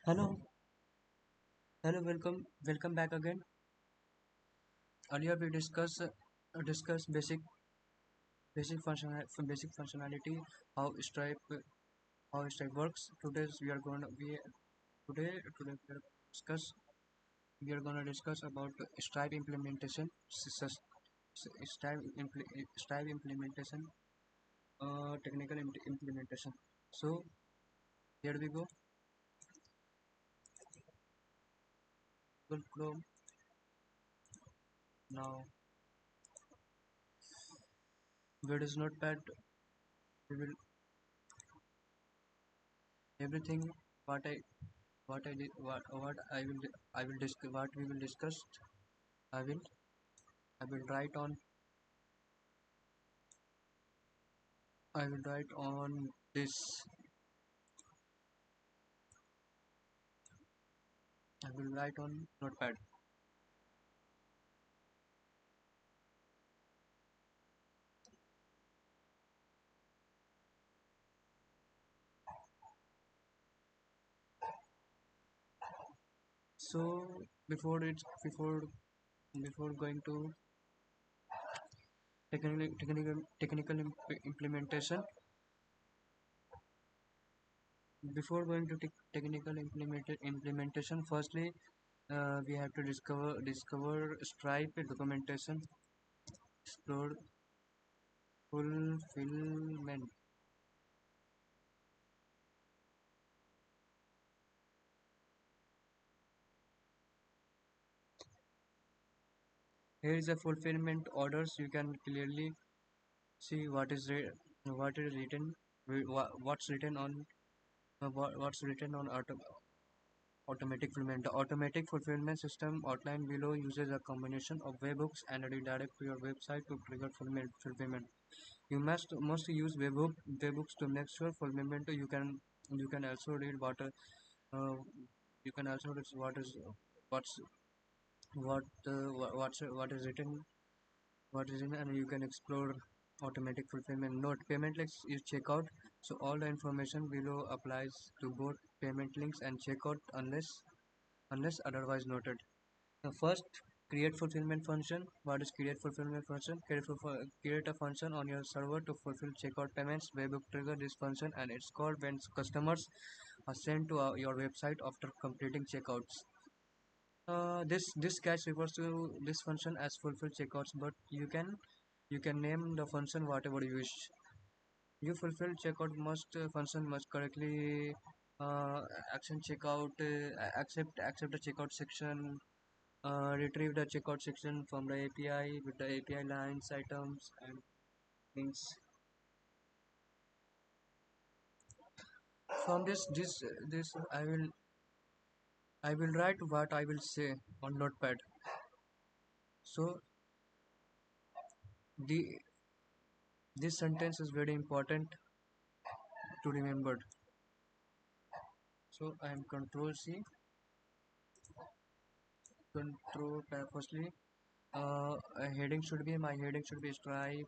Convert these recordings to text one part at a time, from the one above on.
Hello, hello, welcome back again. Earlier we discuss basic functionality, how Stripe works. Today we are gonna discuss about Stripe implementation, Stripe implementation, technical implementation. So here we go. Google Chrome now. Where is Notepad? We will everything what I what I did what I will discuss what we will discuss. I will I will write on I will write on this. I will write on Notepad. So before going to implementation, before going to implementation, firstly we have to discover Stripe documentation, explore fulfillment. Here is a fulfillment orders. You can clearly see what is written, what's written on what's written on automatic fulfillment. The automatic fulfillment system outlined below uses a combination of webhooks and a redirect to your website to trigger fulfillment. You must use webhooks to make sure fulfillment. You can also read uh, you can also read what's what is written what is in, and you can explore automatic fulfillment. Note: payment links is checkout, so all the information below applies to both payment links and checkout unless otherwise noted. The first, create fulfillment function. What is create fulfillment function? Create a function on your server to fulfill checkout payments. Webhook trigger this function and it's called when customers are sent to your website after completing checkouts. This catch refers to this function as fulfill checkouts, but you can name the function whatever you wish. You fulfill checkout must function must correctly uh, action checkout accept the checkout section, retrieve the checkout section from the API with the API lines, items, and things. From this I will write what I will say on Notepad. So the this sentence is very important to remember. So I am Control C, Control tab. Firstly, a heading should be my heading should be Stripe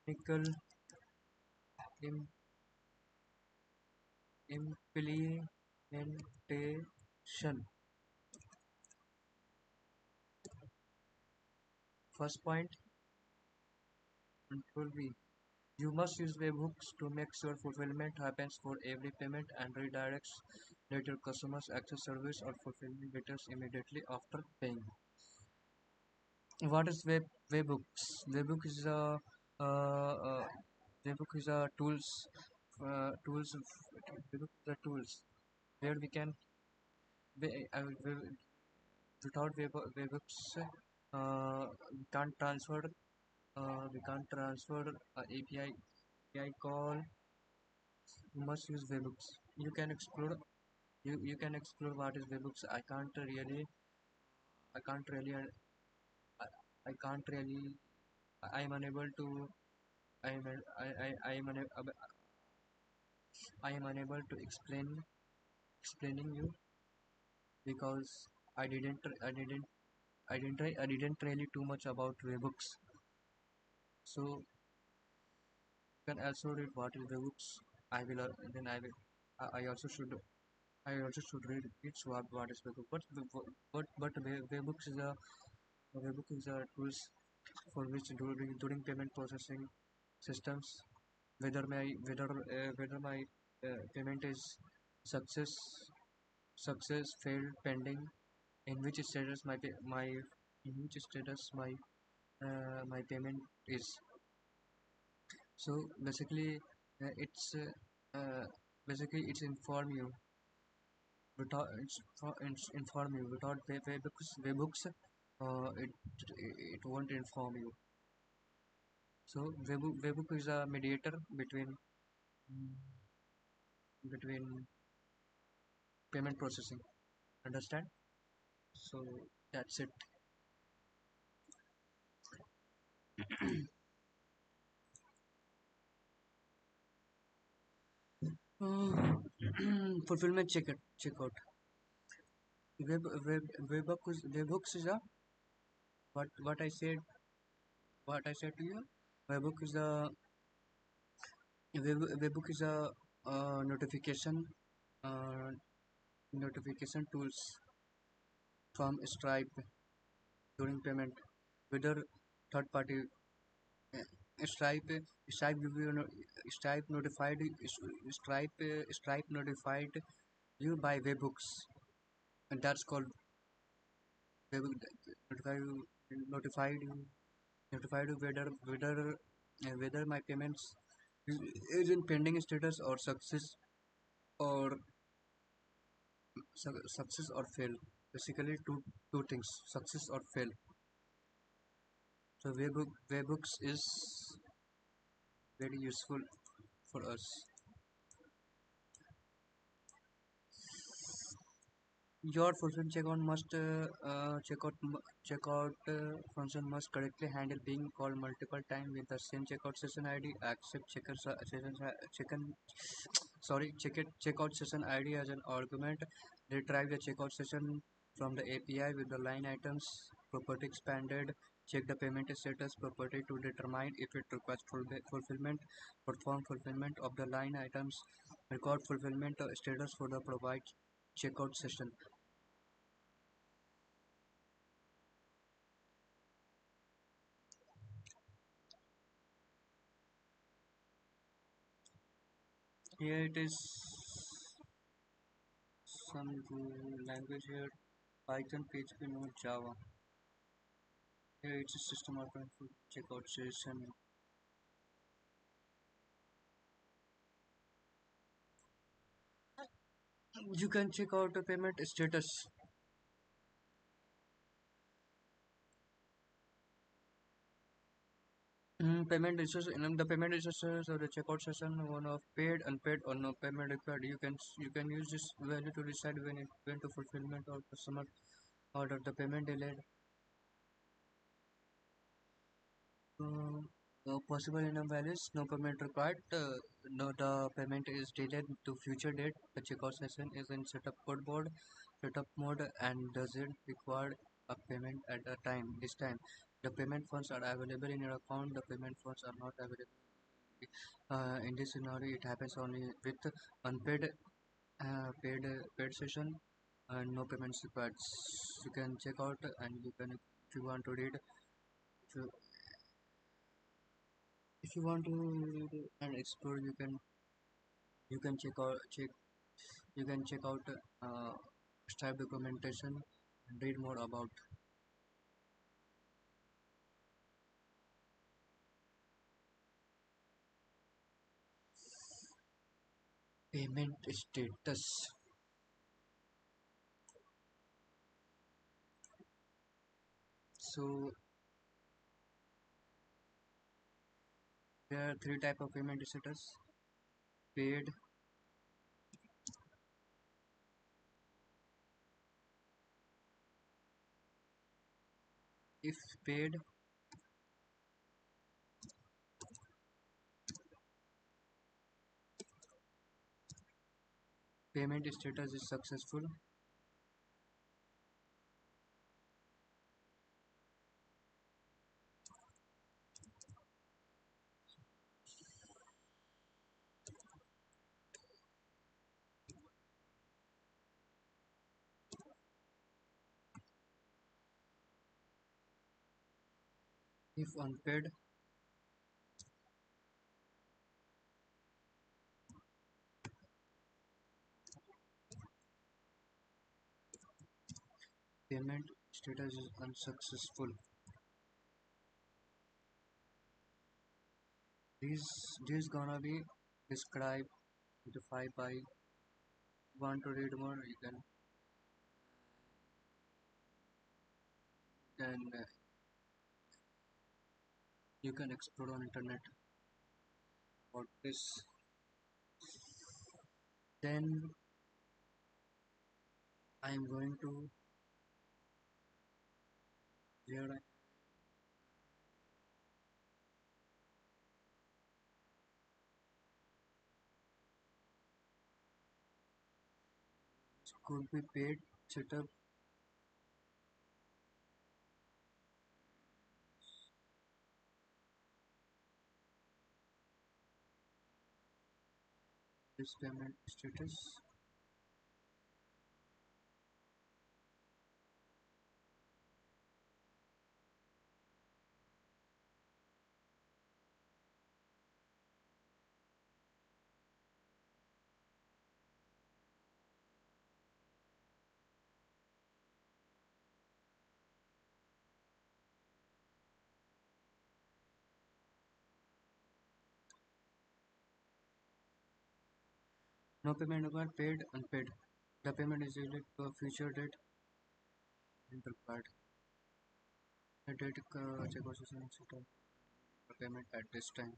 technical im- implementation. First point, Control V. You must use webhooks to make sure fulfillment happens for every payment and redirects let your customers access service or fulfillment details immediately after paying. What is webhooks? Uh, uh, Webhook is a tools. Webhook is a tools where we can without webhooks we can't transfer API call. You must use webhooks. You can explore you can explore what is webhooks. I can't really I, I can't really I am unable to I am I am unable to explaining you because I didn't I didn't really too much about Webbooks. So you can also read what is Webbooks. I will then I also should read it's what is Webbook. Webbooks is a Webbook is a tools for which during payment processing systems whether my payment is success failed pending in which status my in which status my payment is. So it's it's inform you inform you without Webbooks it it won't inform you. So Webbook is a mediator between payment processing. Understand? So that's it. Uh, fulfillment checkout. Webbooks is a what I said to you. Webbook is a Webbook is a notification uh, notification tools from Stripe during payment. Whether third party uh, Stripe Stripe give you Stripe notified Stripe notified you by Webbooks, and that's called Webbook notified you notified you whether my payments is in pending status or or success or fail. Basically two things, success or fail. So Webbooks is very useful for us. Your fulfillment checkout function must correctly handle being called multiple times with the same checkout session ID. Accept checkout session ID as an argument. Retrieve the checkout session from the API with the line items property expanded. Check the payment status property to determine if it requires fulfillment. Perform fulfillment of the line items. Record fulfillment status for the provide checkout session. Here it is some language here, Python, PHP, Node, Java. Here it's a system argument for checkout session. You can check out the payment status. Payment is the payment is so the checkout session one of paid, unpaid, or no payment required. You can use this value to decide when to fulfillment or customer order the payment delayed. Possible in values, no payment required. No, the payment is delayed to future date. The checkout session is in setup mode, and doesn't require a payment at a time. This time, the payment funds are available in your account. The payment funds are not available. In this scenario, it happens only with unpaid, paid session, and no payments required. You can check out, and you can if you want to read. If you, if you want to read and explore, you can check out Stripe documentation and read more about payment status. So there are three type of payment status: paid, if paid, payment status is successful. If unpaid, payment status is unsuccessful. This gonna be described identified by want to read more can you can explore on internet about this. Then I am going to here could be paid setup. This payment status. No payment required, paid, unpaid. The payment is related to a future date and required. The date check was set the payment at this time.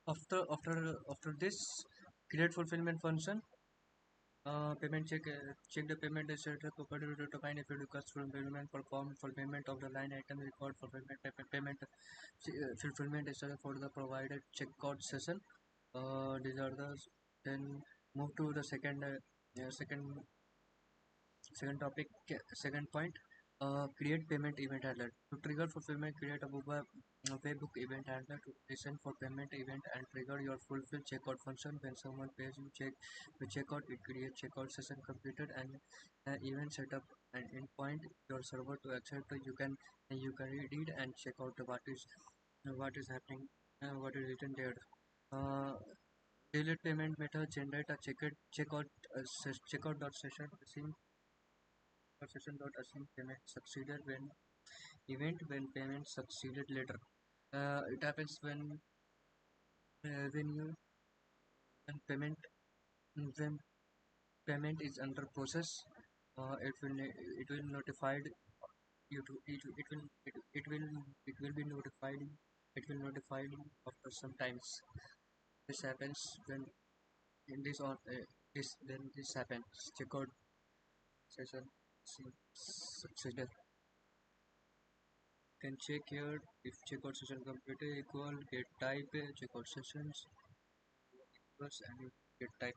After this, create fulfillment function. Payment check the payment is set property to determine if it requires fulfillment performed fulfillment of the line item record fulfillment payment fulfillment is set for the provided checkout session. These are the then move to the second topic, second point. Create payment event handler. To trigger fulfillment, create a webhook event handler to listen for payment event and trigger your fulfill checkout function. When someone pays you the checkout, it creates checkout session completed and event setup and endpoint your server to accept. You can read and check out what is happening, what is written there. Uh, Delete payment method generate a checkout checkout dot session session.async payment succeeded when payment succeeded later. It happens when you when when payment is under process. It will notified you to it will be notified after some times. This happens when in this on this then this happens. Checkout session succeeded. Can check here if checkout session completed equal get type checkout sessions equals and you get type.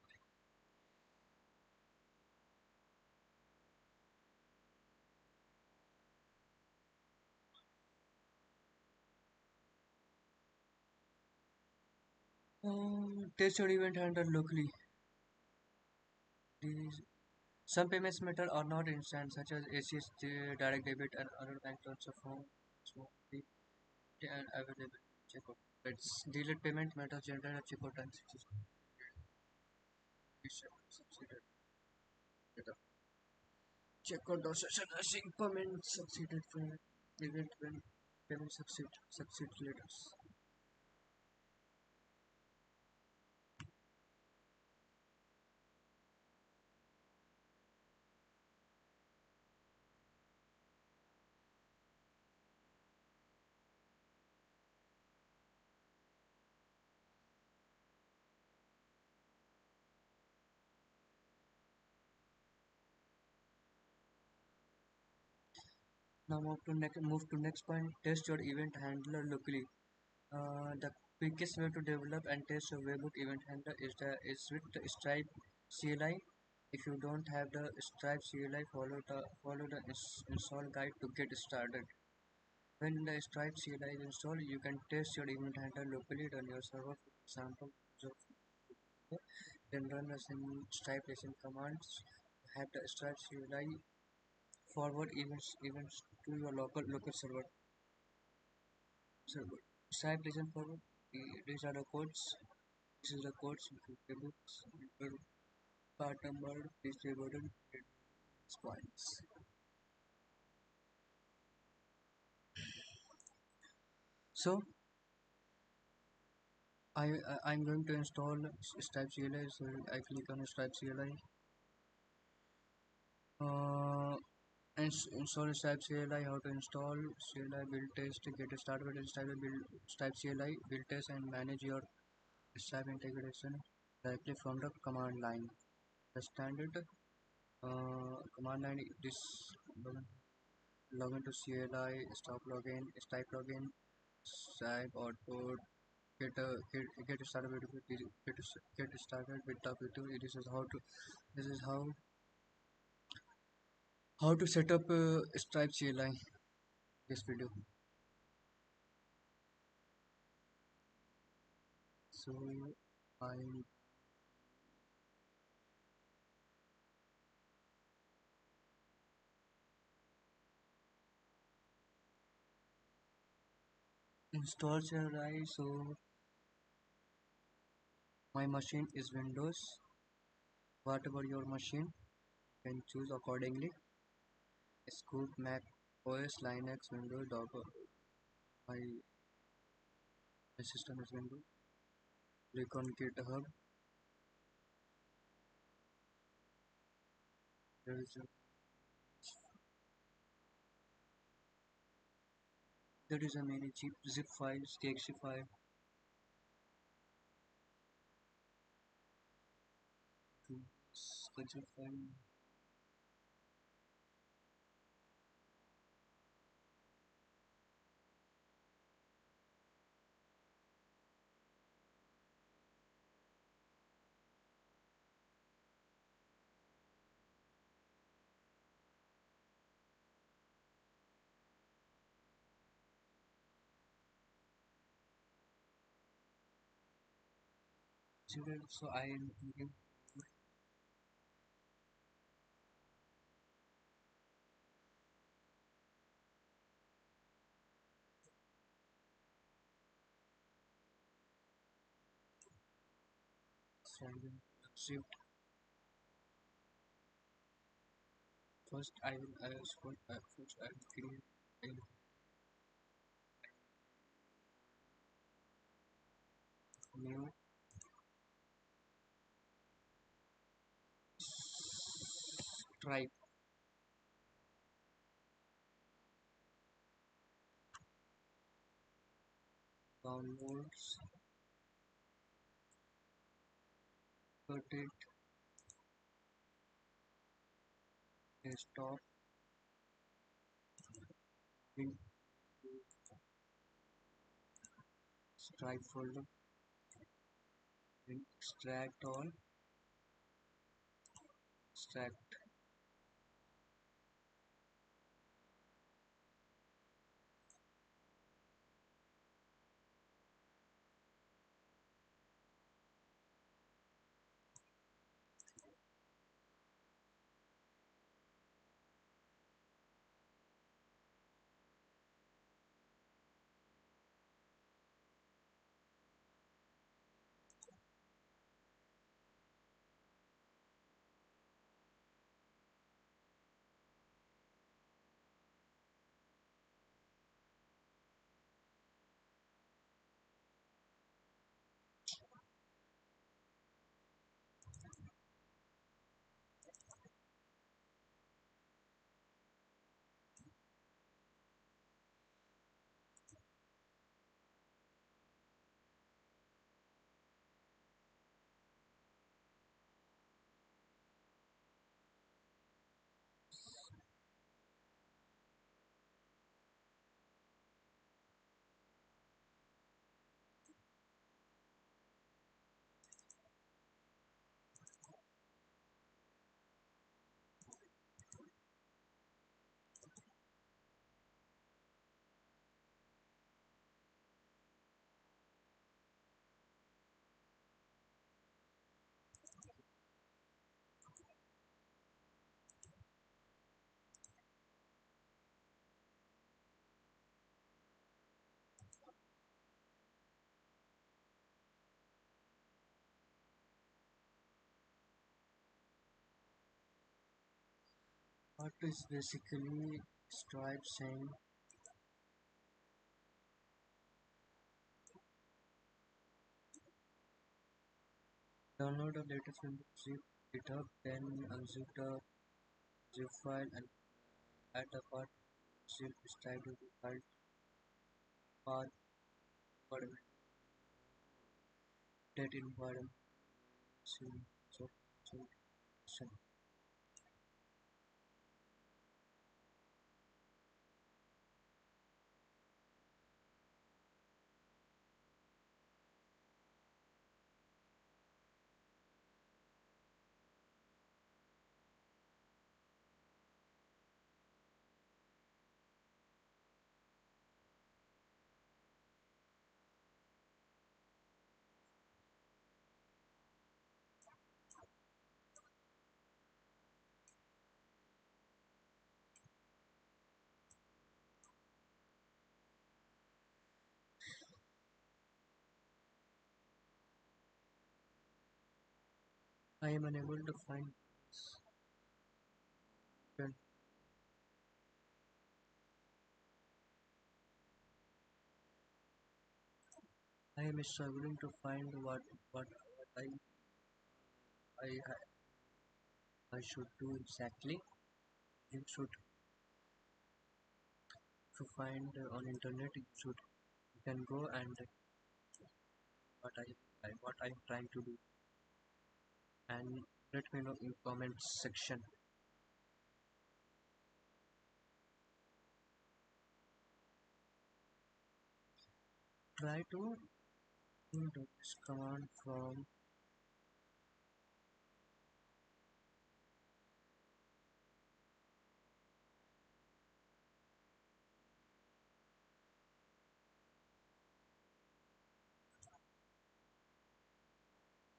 Test your event handler locally. These some payments method are not instant, such as ACH, direct debit, and other bank transfer from smoothly and available checkout. Let's delete payment method generate a checkout and succeeded. Checkout session async payment succeeded from event when payment succeed later. Now move to next point. Test your event handler locally. The quickest way to develop and test your webhook event handler is with the Stripe CLI. If you don't have the Stripe CLI, follow the install guide to get started. When the Stripe CLI is installed, you can test your event handler locally on your server. For example, then run the same Stripe listen commands. Have the Stripe CLI forward events to your local server. Stripe listen forward. These are the codes. This is the codes books, part number, distributed points. So I'm going to install Stripe CLI. So I click on Stripe CLI. Install Stripe CLI. How to install CLI build test. Get started with Stripe CLI build test and manage your Stripe integration directly from the command line. The standard command line. This login to CLI, stop login, Stripe login, Stripe output, get started with get started with W2. This is how to set up Stripe CLI. This video. So I install CLI. So my machine is Windows. Whatever your machine, you can choose accordingly. Scoop, Mac, OS, Linux, Windows, Docker. My system is Windows. Click on GitHub. There is a many zip files, TXT file. Zip file. So I am thinking shift. First I will create a new Stripe downloads, put it desktop in Stripe folder, then extract all, extract. What is basically Stripe saying download the latest Windows zip it up, then unzip the zip file and add the part zip is typed to the file path environment that environment so, so I am unable to find when I am struggling to find what I should do exactly. You should to find on internet you can go and what what I'm trying to do and let me know in comments section. Try to do this command from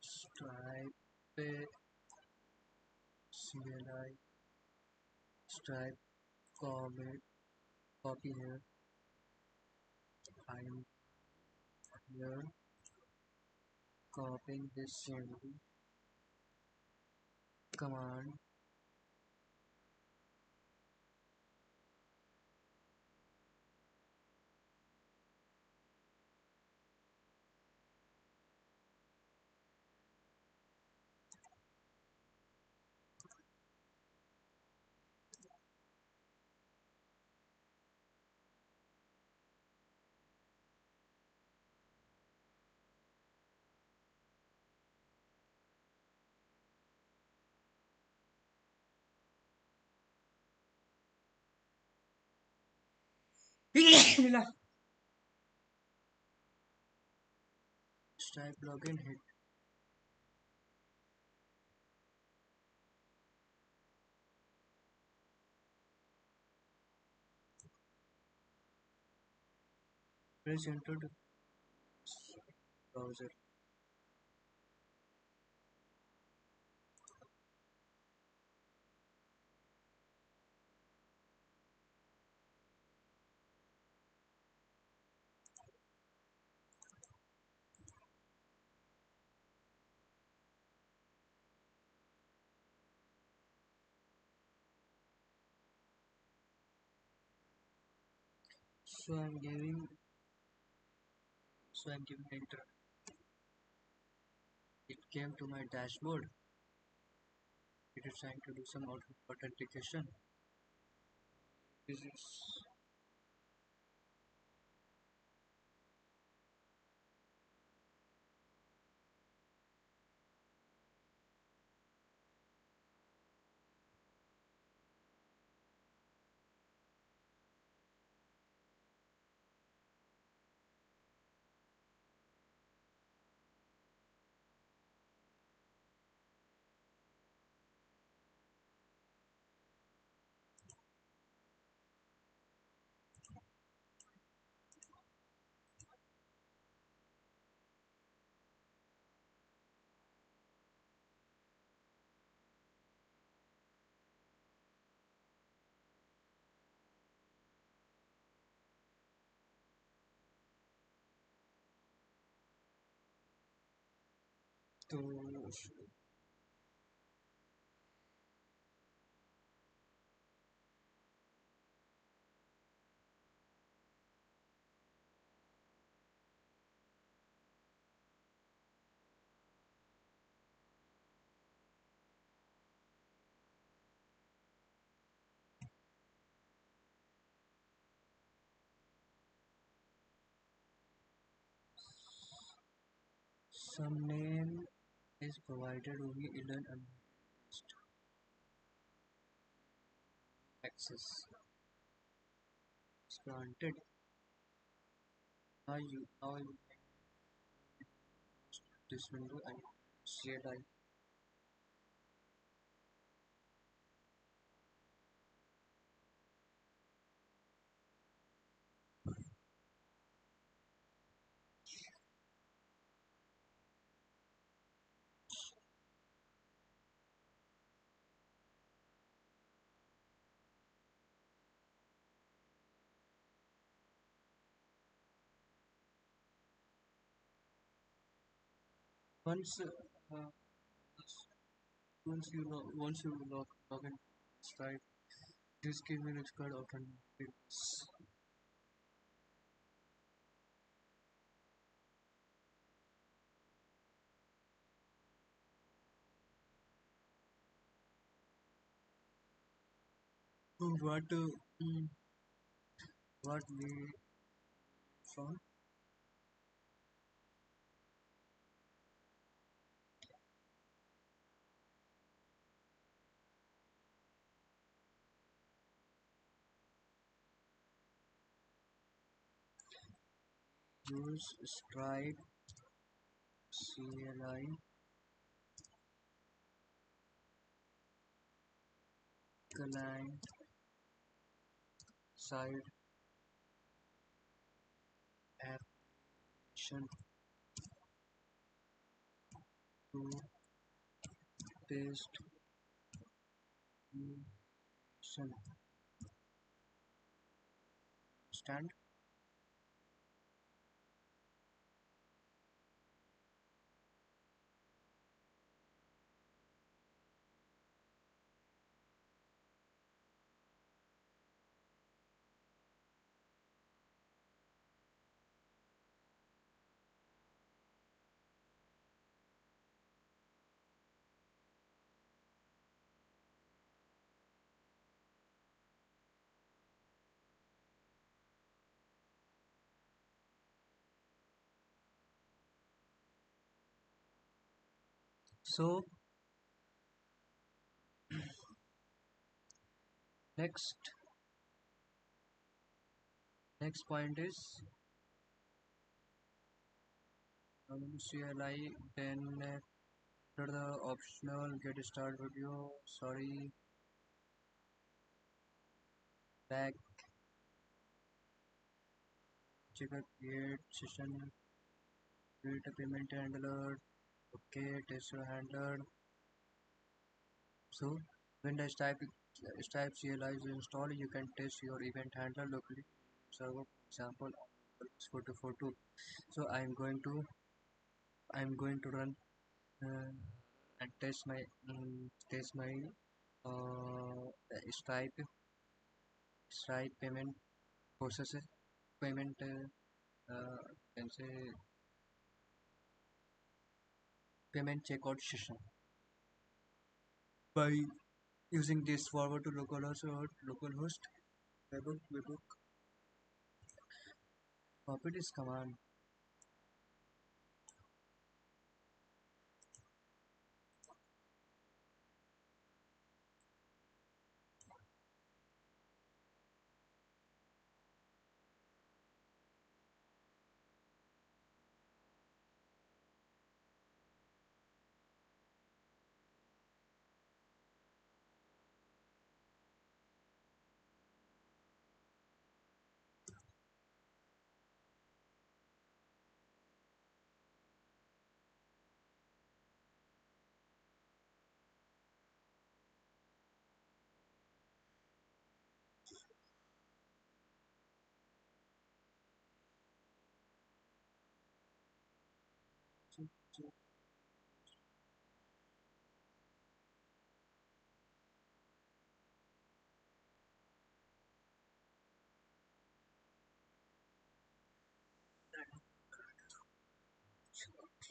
stripe CLI stripe comment copy here. I'm here copying this CMD command. Stripe login hit press enter the browser. So I'm giving enter. It came to my dashboard. It is trying to do some authentication. This is to Some name is provided only in an access is granted. Now you this window and CLI. Once once you log in Stripe, this give me an expert automatic. What mm, what we found? Use Stripe CLI client side action to paste solution. Stand. So next next point is CLI. Then after the optional get start video. Sorry, back check a create session. Create a payment handler. Okay, test your handler. So when the Stripe CLI is installed, you can test your event handler locally. Server, for example, 442. So I'm going to run uh, and test my uh, Stripe payment processes payment can say payment checkout session by using this forward to localhost webhook copy this command.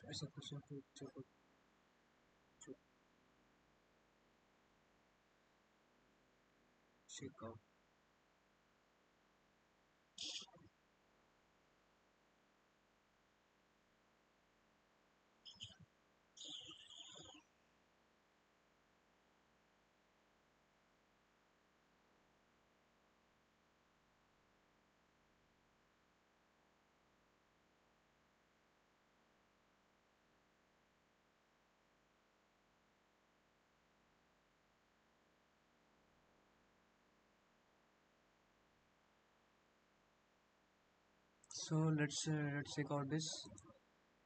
As a person to check out. So let's check out this.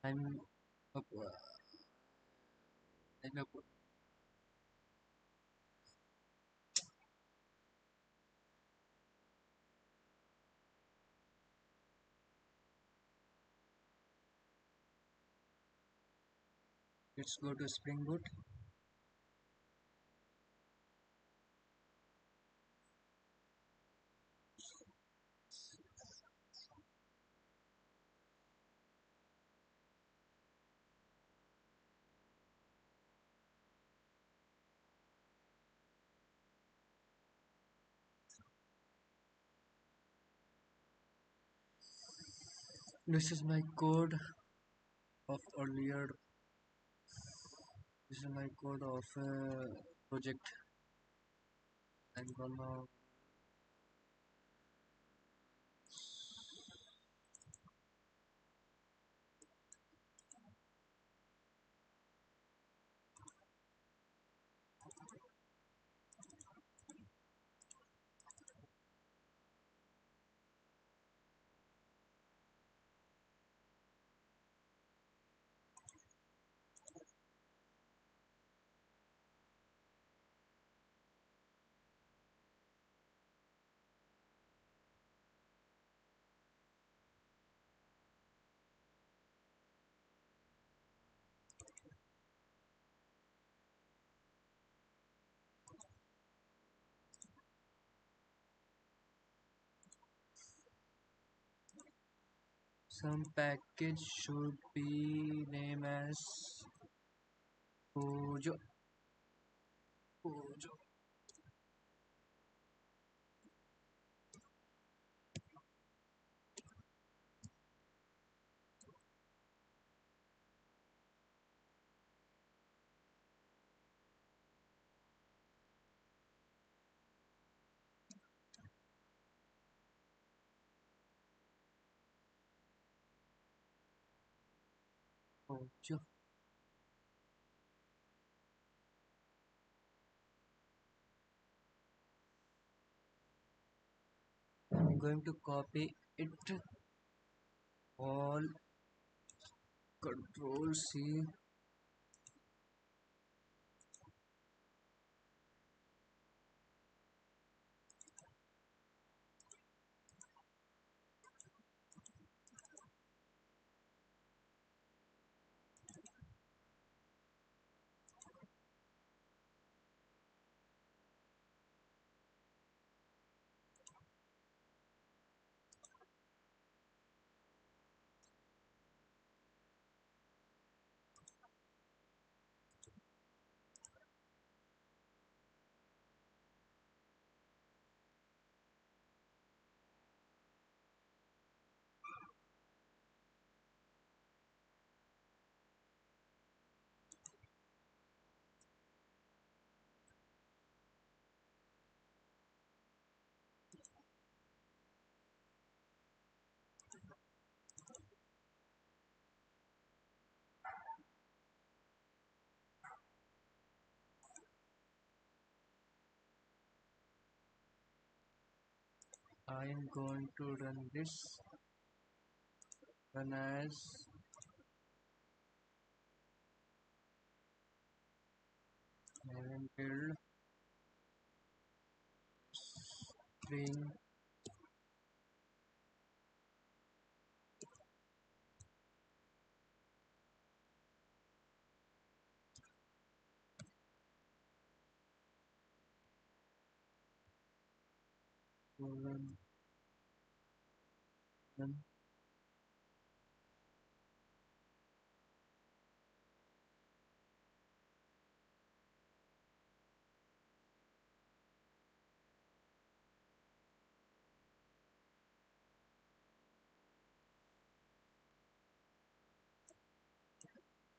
I'm up, I'm up. Let's go to Spring Boot. This is my code of earlier. This is my code of project. I'm gonna some package should be named as Pujo. Pujo. Pujo. I'm going to copy it all. Control C. I am going to run this. Run as and build string colon run.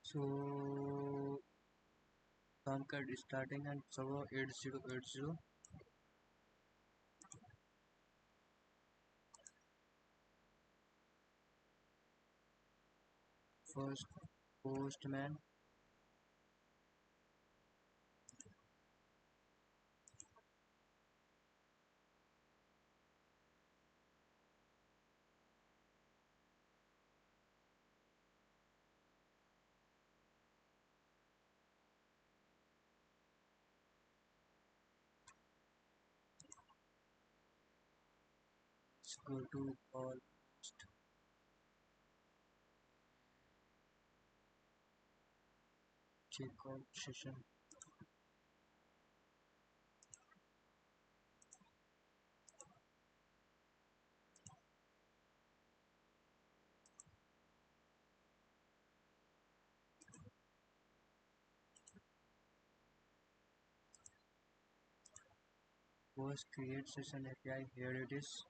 So Tomcat is starting and server 8080. First postman. Let's go to call checkout session. Post create session API. Here it is.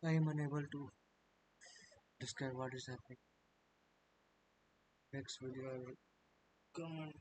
I am unable to describe what is happening. Next video I will come on.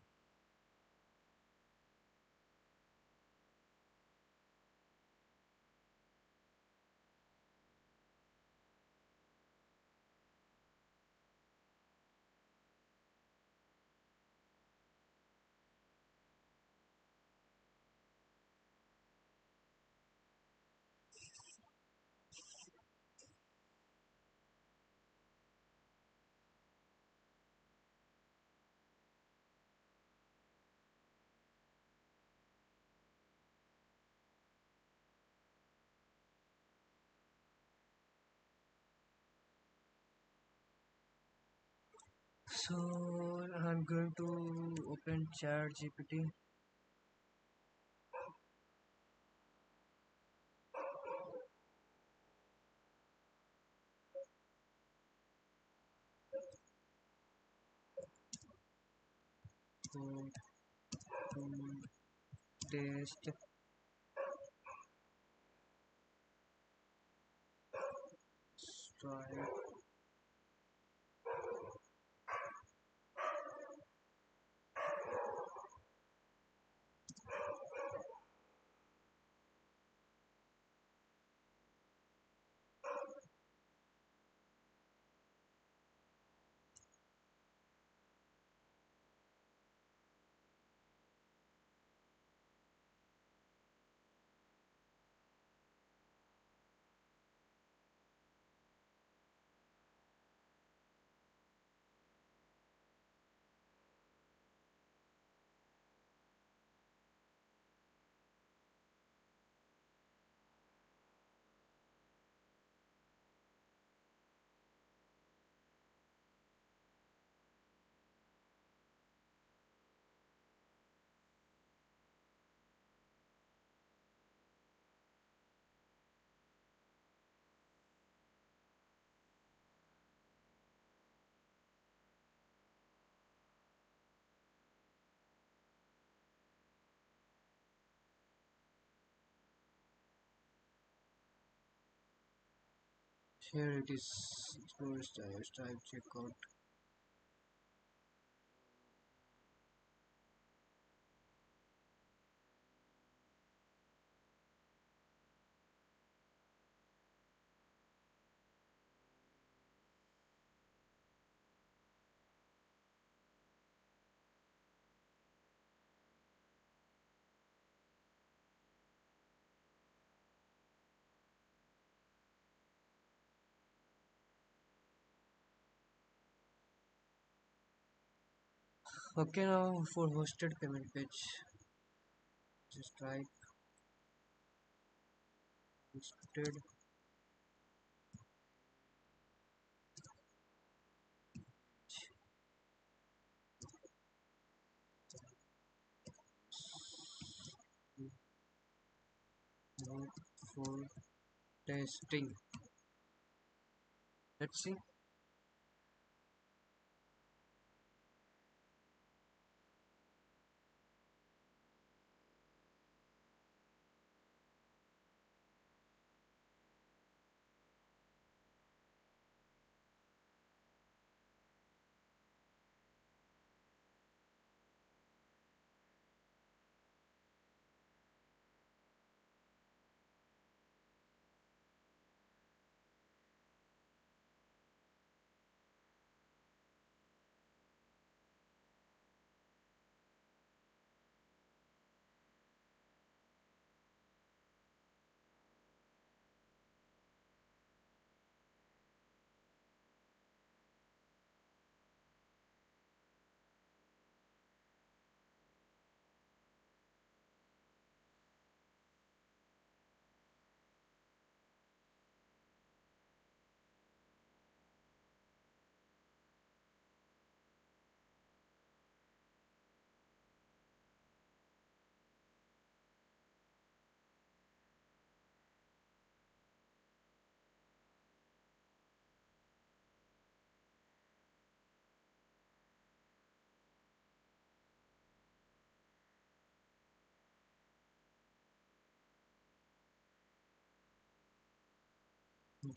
So I'm going to open Chat GPT. Code to test Stripe Here it is. Explore style checkout. Okay, now for hosted payment page, just type hosted mode for testing. Let's see.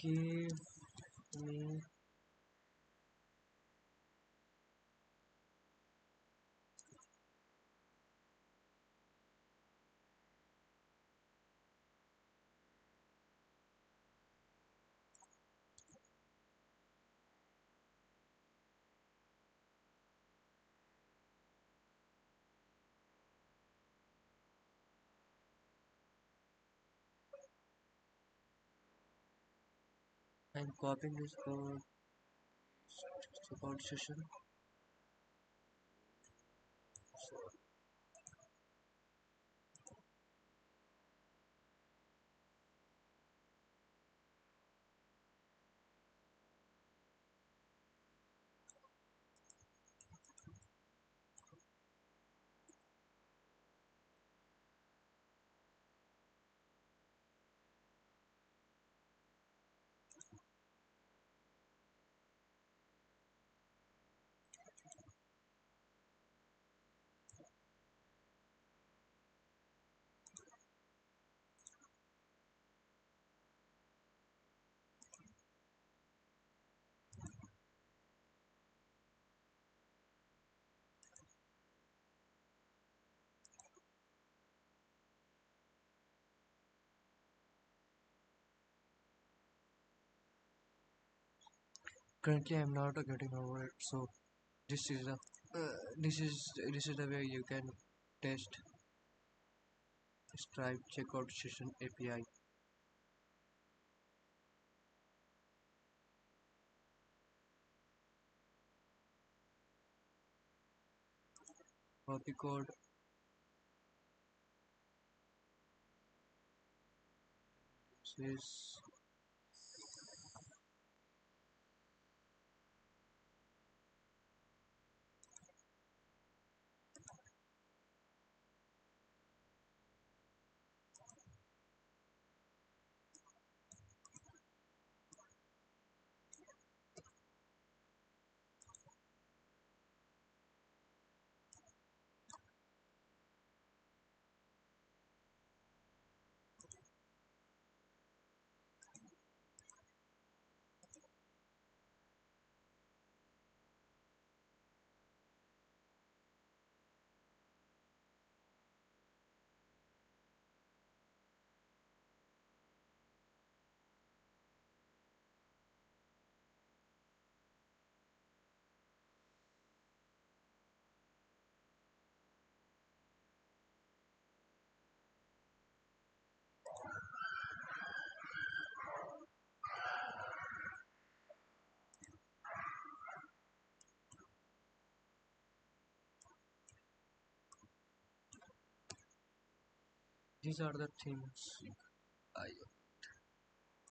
Give me I'm copying this code checkout session. Currently, I'm not getting over it. So this is the this is the way you can test Stripe checkout session API. Copy code. Says These are the things.